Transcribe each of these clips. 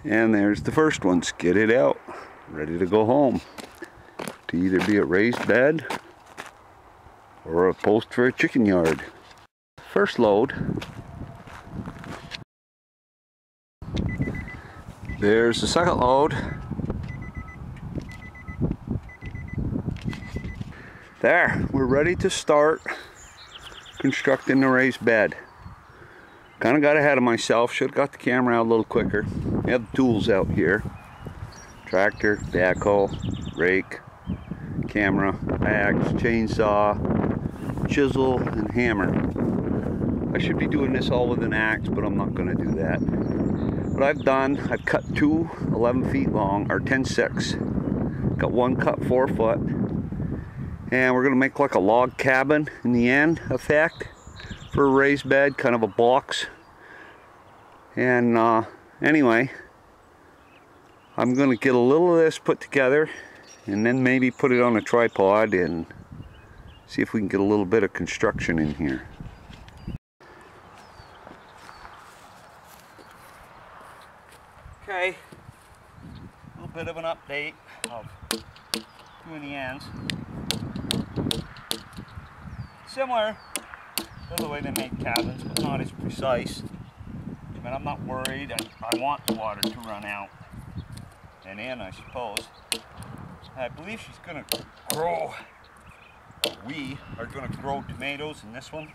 And there's the first one, skidded out, ready to go home. To either be a raised bed or a post for a chicken yard. First load. There's the second load. There, we're ready to start constructing the raised bed. Kind of got ahead of myself, should have got the camera out a little quicker. We have the tools out here. Tractor, backhoe, rake, camera, axe, chainsaw, chisel, and hammer. I should be doing this all with an axe, but I'm not going to do that. What I've done, I've cut two 11 feet long, or 10/6. Got one cut 4 foot. And we're going to make like a log cabin in the end effect for a raised bed, kind of a box. And anyway, I'm going to get a little of this put together and then maybe put it on a tripod and see if we can get a little bit of construction in here. Okay, a little bit of an update of doing the ends. Similar to the way they make cabins, but not as precise. But I'm not worried. I want the water to run out and in, I suppose. I believe she's going to grow, we are going to grow tomatoes in this one.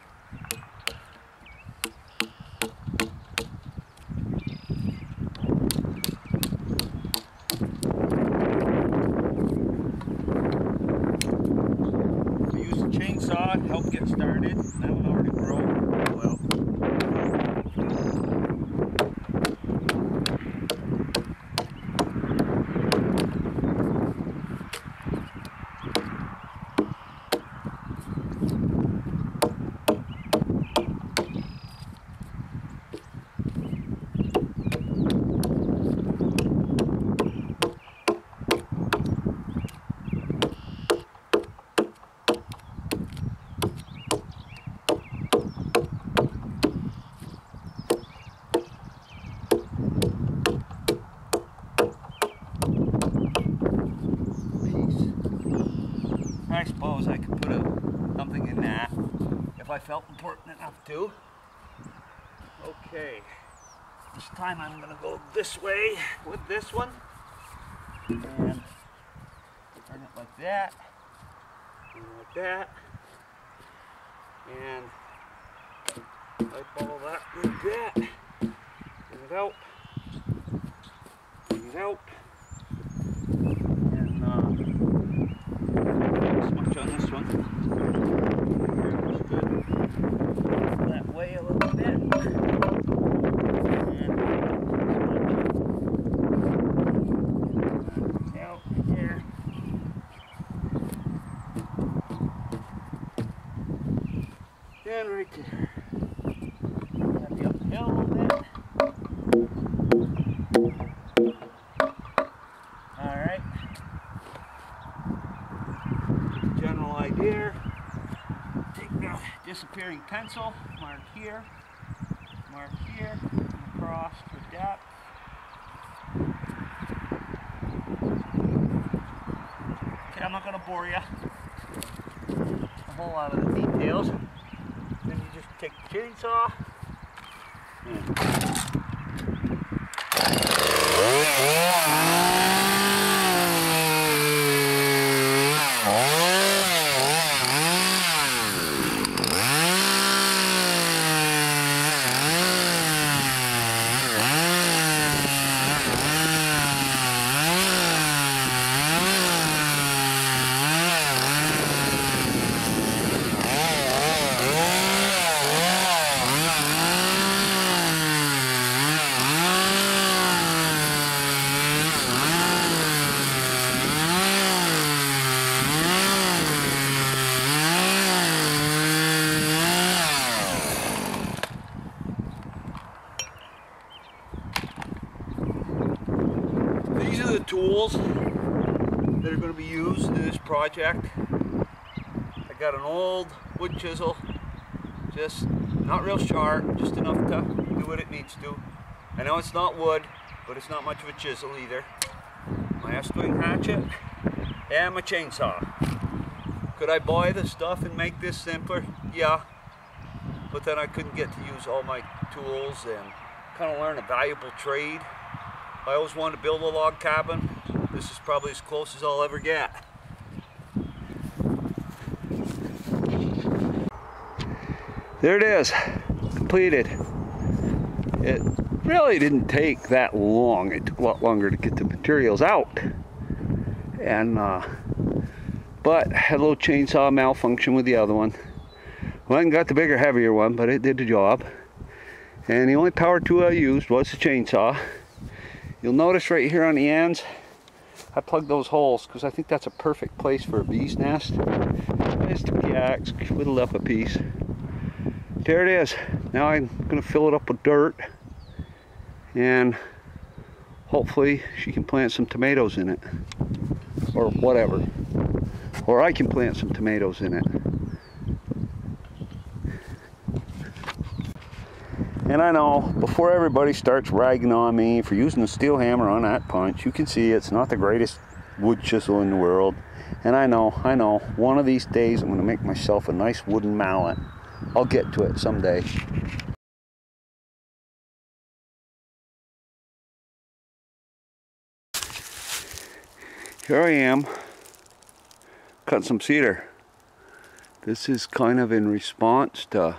I used a chainsaw to help get started. That one already grew well. I suppose I could put something in that if I felt important enough to. Okay, this time I'm going to go this way with this one and turn it like that and like that, and eyeball that like that, bring it out, bring it out. On this one, that's good. That way a little bit, and out here. And right there. Got the uphill a little bit. All right. General idea. Take the disappearing pencil, mark here, and across for depth. Okay, I'm not going to bore you a whole lot of the details. Then you just take the chainsaw and these are the tools that are going to be used in this project. I got an old wood chisel, just not real sharp, just enough to do what it needs to. I know it's not wood, but it's not much of a chisel either. My S-twing hatchet and my chainsaw. Could I buy the stuff and make this simpler? Yeah, but then I couldn't get to use all my tools and kind of learn a valuable trade. I always wanted to build a log cabin. This is probably as close as I'll ever get. There it is, completed. It really didn't take that long. It took a lot longer to get the materials out. And but had a little chainsaw malfunction with the other one. Went and got the bigger, heavier one, but it did the job. And the only power tool I used was the chainsaw. You'll notice right here on the ends, I plugged those holes because I think that's a perfect place for a bee's nest. I just took the axe, whittled up a piece. There it is. Now I'm going to fill it up with dirt, and hopefully she can plant some tomatoes in it, or whatever, or I can plant some tomatoes in it. And I know, before everybody starts ragging on me for using a steel hammer on that punch, you can see it's not the greatest wood chisel in the world. And I know, one of these days I'm going to make myself a nice wooden mallet. I'll get to it someday. Here I am, cutting some cedar. This is kind of in response to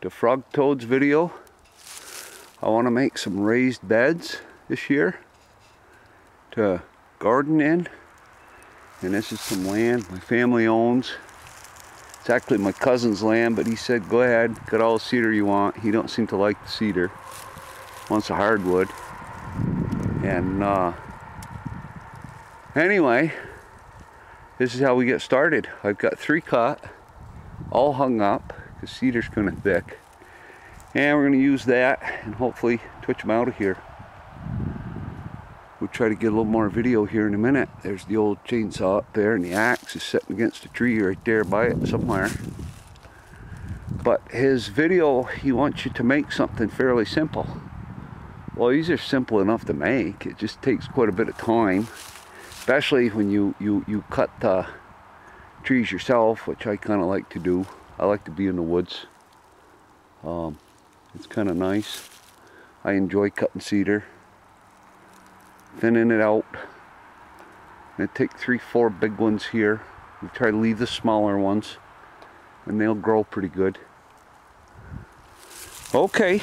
dafrogtoad's video. I want to make some raised beds this year to garden in. And this is some land my family owns. It's actually my cousin's land, but he said, go ahead, cut all the cedar you want. He don't seem to like the cedar. Wants the hardwood. And anyway, this is how we get started. I've got 3 cut, all hung up, because cedar's kind of thick. And we're going to use that and hopefully twitch them out of here. We'll try to get a little more video here in a minute. There's the old chainsaw up there, and the axe is sitting against a tree right there by it somewhere. But his video, he wants you to make something fairly simple. Well, these are simple enough to make. It just takes quite a bit of time, especially when you cut the trees yourself, which I kind of like to do. I like to be in the woods. It's kind of nice. I enjoy cutting cedar, thinning it out. And I take 3-4 big ones here. We try to leave the smaller ones, and they'll grow pretty good. Okay.